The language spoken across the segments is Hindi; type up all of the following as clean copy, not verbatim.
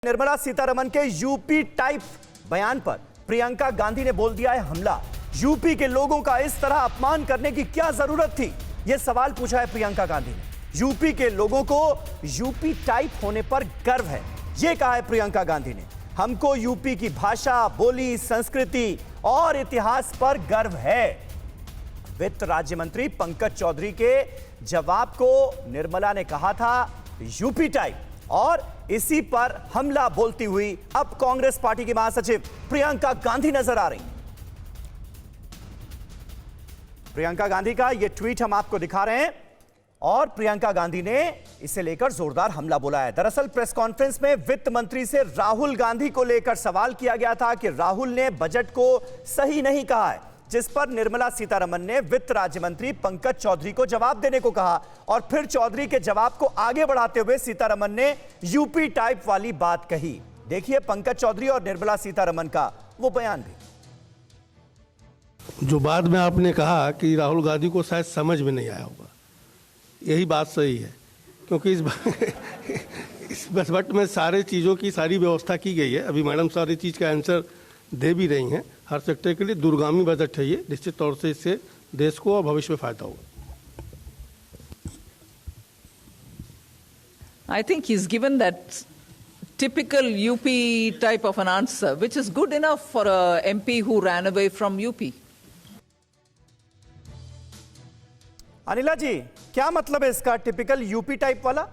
निर्मला सीतारमण के यूपी टाइप बयान पर प्रियंका गांधी ने बोल दिया है हमला। यूपी के लोगों का इस तरह अपमान करने की क्या जरूरत थी, यह सवाल पूछा है प्रियंका गांधी ने। यूपी के लोगों को यूपी टाइप होने पर गर्व है, यह कहा है प्रियंका गांधी ने। हमको यूपी की भाषा, बोली, संस्कृति और इतिहास पर गर्व है। वित्त राज्य मंत्री पंकज चौधरी के जवाब को निर्मला ने कहा था यूपी टाइप, और इसी पर हमला बोलती हुई अब कांग्रेस पार्टी की महासचिव प्रियंका गांधी नजर आ रही। प्रियंका गांधी का यह ट्वीट हम आपको दिखा रहे हैं और प्रियंका गांधी ने इसे लेकर जोरदार हमला बोला है। दरअसल प्रेस कॉन्फ्रेंस में वित्त मंत्री से राहुल गांधी को लेकर सवाल किया गया था कि राहुल ने बजट को सही नहीं कहा है, जिस पर निर्मला सीतारमण ने वित्त राज्य मंत्री पंकज चौधरी को जवाब देने को कहा और फिर चौधरी के जवाब को आगे बढ़ाते हुए सीतारमण ने यूपी टाइप वाली बात कही। देखिए पंकज चौधरी और निर्मला सीतारमण का वो बयान भी। जो बाद में आपने कहा कि राहुल गांधी को शायद समझ में नहीं आया होगा, यही बात सही है, क्योंकि इस बजट में सारे चीज़ों की सारी व्यवस्था की गई है। अभी मैडम सारी चीज़ का आंसर दे भी रही हैं। हर सेक्टर के लिए दूरगामी बजट है ये, निश्चित तौर से इससे देश को और भविष्य में फायदा होगा। I think he's given that typical UP type of an answer, which is good enough for a MP who ran away from UP. Anila जी, क्या मतलब है इसका टिपिकल यूपी टाइप वाला?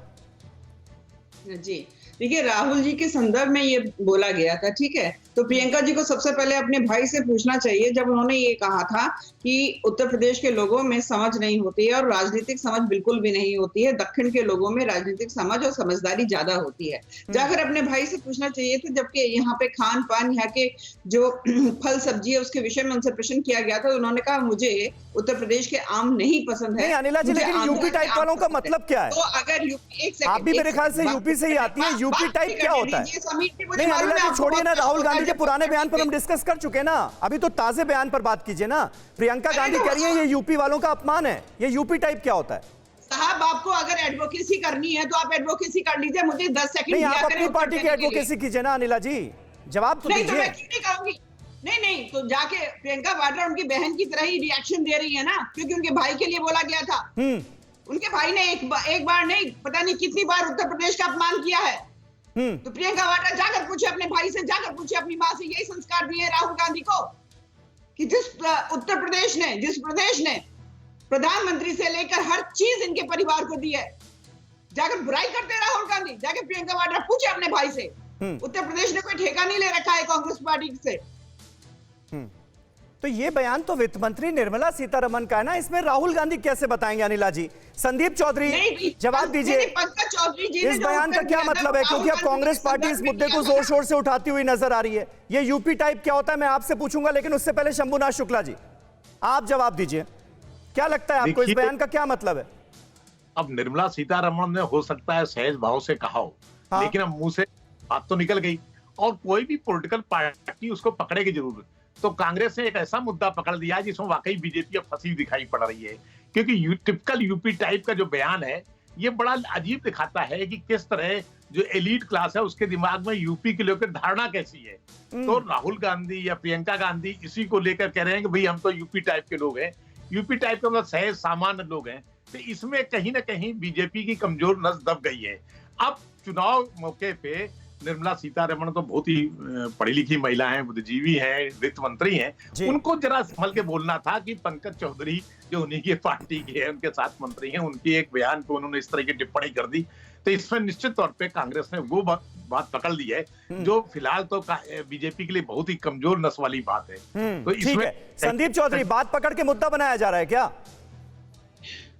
जी देखिए, राहुल जी के संदर्भ में ये बोला गया था, ठीक है। तो प्रियंका जी को सबसे पहले अपने भाई से पूछना चाहिए, जब उन्होंने ये कहा था कि उत्तर प्रदेश के लोगों में समझ नहीं होती है और राजनीतिक समझ बिल्कुल भी नहीं होती है, दक्षिण के लोगों में राजनीतिक समझ और समझदारी ज्यादा होती है, जाकर अपने भाई से पूछना चाहिए था। जबकि यहाँ पे खान पान, यहाँ के जो फल सब्जी है उसके विषय में उनसे प्रश्न किया गया था, उन्होंने कहा मुझे उत्तर प्रदेश के आम नहीं पसंद है। अनिला जी, लेकिन यूपी टाइप वालों का मतलब क्या है? तो अगर आप भी मेरे ख्याल से यूपी से ही आती है, यूपी टाइप क्या होता है? नहीं अनिला जी छोड़िए ना, राहुल गांधी के पुराने बयान पर हम डिस्कस कर चुके ना, अभी तो ताजे बयान पर बात कीजिए ना। प्रियंका गांधी कह रही है ये यूपी वालों का अपमान है, ये यूपी टाइप क्या होता है? साहब, आपको अगर एडवोकेसी करनी है तो आप एडवोकेसी कर लीजिए, मुझे 10 सेकंड नहीं, आप अपनी पार्टी की एडवोकेसी कीजिए ना अनिला जी, जवाब तो दीजिए। दीजिए। मैं क्यों नहीं करूंगी? नहीं, तो जाके प्रियंका वाड्रा उनकी बहन की तरह ही रिएक्शन दे रही है ना, क्योंकि उनके भाई के लिए बोला गया था। उनके भाई ने एक बार नहीं, पता नहीं कितनी बार उत्तर प्रदेश का अपमान किया है। तो प्रियंका वाड्रा जाकर पूछे अपने भाई से, जाकर पूछे अपनी माँ से, यही संस्कार दिए राहुल गांधी को कि जिस प्रदेश ने प्रधानमंत्री से लेकर हर चीज इनके परिवार को दी है, जाकर बुराई करते राहुल गांधी। जाकर प्रियंका वाड्रा पूछे अपने भाई से। उत्तर प्रदेश ने कोई ठेका नहीं ले रखा है कांग्रेस पार्टी से। तो ये बयान तो वित्त मंत्री निर्मला सीतारमण का है ना, इसमें राहुल गांधी कैसे बताएंगे अनिला जी? संदीप चौधरी जवाब दीजिए, पंकज चौधरी जी, इस बयान का क्या मतलब है? क्योंकि अब कांग्रेस पार्टी इस मुद्दे को जोर शोर से उठाती हुई नजर आ रही है। ये यूपी टाइप क्या होता है मैं आपसे पूछूंगा, लेकिन उससे पहले शंभुनाथ शुक्ला जी आप जवाब दीजिए, क्या लगता है आपको इस बयान का क्या मतलब है? अब निर्मला सीतारमण ने हो सकता है सहज भाव से कहा हो, लेकिन अब मुंह से बात तो निकल गई, और कोई भी पॉलिटिकल पार्टी उसको पकड़ेगी जरूर। तो कांग्रेस ने एक ऐसा मुद्दा पकड़ लिया जिसमें वाकई बीजेपी अब फंसी दिखाई पड़ रही है, क्योंकि टिपिकल यूपी टाइप का जो बयान है ये बड़ा अजीब दिखाता है कि किस तरह जो एलीट क्लास है उसके दिमाग में यूपी के लेकर धारणा कैसी है। तो राहुल गांधी या प्रियंका गांधी इसी को लेकर कह रहे हैं कि भाई हम तो यूपी टाइप के लोग हैं। यूपी टाइप के मतलब सहज सामान्य लोग हैं। तो इसमें कहीं ना कहीं बीजेपी की कमजोर नस दब गई है। अब चुनाव मौके पे निर्मला सीतारमण तो बहुत ही पढ़ी लिखी महिला हैं, बुद्धिजीवी हैं, वित्त मंत्री हैं, उनको जरा संभल के बोलना था कि पंकज चौधरी जो उन्हीं की पार्टी के हैं, उनके साथ मंत्री हैं, उनकी एक बयान पे उन्होंने इस तरह की टिप्पणी कर दी। तो इसमें निश्चित तौर पे कांग्रेस ने वो बात पकड़ ली है जो फिलहाल तो बीजेपी के लिए बहुत ही कमजोर नस वाली बात है। तो इसमें संदीप चौधरी बात पकड़ के मुद्दा बनाया जा रहा है क्या?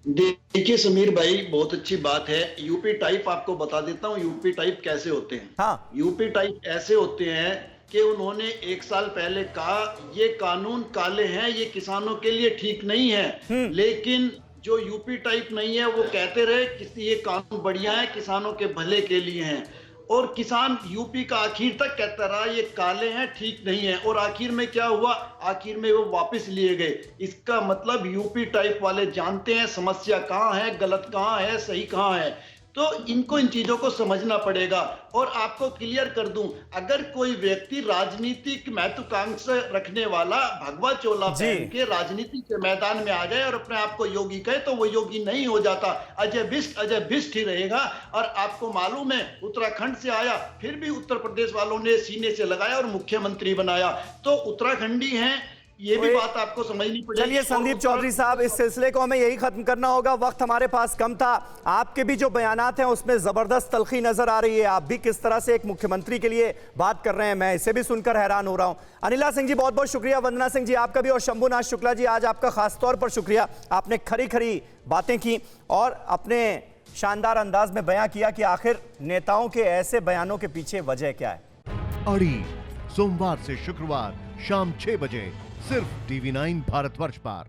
देखिए समीर भाई, बहुत अच्छी बात है। यूपी टाइप आपको बता देता हूँ यूपी टाइप कैसे होते हैं। हाँ। यूपी टाइप ऐसे होते हैं कि उन्होंने 1 साल पहले कहा ये कानून काले हैं, ये किसानों के लिए ठीक नहीं है, लेकिन जो यूपी टाइप नहीं है वो कहते रहे कि ये कानून बढ़िया है, किसानों के भले के लिए हैं, और किसान यूपी का आखिर तक कहता रहा ये काले हैं, ठीक नहीं है, और आखिर में क्या हुआ? आखिर में वो वापस लिए गए। इसका मतलब यूपी टाइप वाले जानते हैं समस्या कहाँ है, गलत कहाँ है, सही कहाँ है। तो इनको इन चीजों को समझना पड़ेगा। और आपको क्लियर कर दूं, अगर कोई व्यक्ति राजनीतिक महत्वाकांक्षा रखने वाला भगवा चोला जी। पहन के राजनीति के मैदान में आ जाए और अपने आप को योगी कहे तो वो योगी नहीं हो जाता, अजय बिष्ट ही रहेगा। और आपको मालूम है, उत्तराखंड से आया, फिर भी उत्तर प्रदेश वालों ने सीने से लगाया और मुख्यमंत्री बनाया। तो उत्तराखंडी हैं, ये भी बात आपको समझनी पड़ेगी। चलिए संदीप चौधरी साहब, इस सिलसिले को हमें यही खत्म करना होगा, वक्त हमारे पास कम था। आपके भी जो बयानात हैं उसमें जबरदस्त तलखी नजर आ रही है, आप भी किस तरह से एक मुख्यमंत्री के लिए बात कर रहे हैं, मैं इसे भी सुनकर हैरान हो रहा हूं। अनिला सिंह जी बहुत बहुत शुक्रिया, वंदना सिंह जी आपका भी, और शंभुनाथ शुक्ला जी आज आपका खास तौर पर शुक्रिया, आपने खरी खरी बातें की और अपने शानदार अंदाज में बयां किया कि आखिर नेताओं के ऐसे बयानों के पीछे वजह क्या है। अड़ी सोमवार से शुक्रवार शाम 6 बजे सिर्फ TV9 भारतवर्ष पर।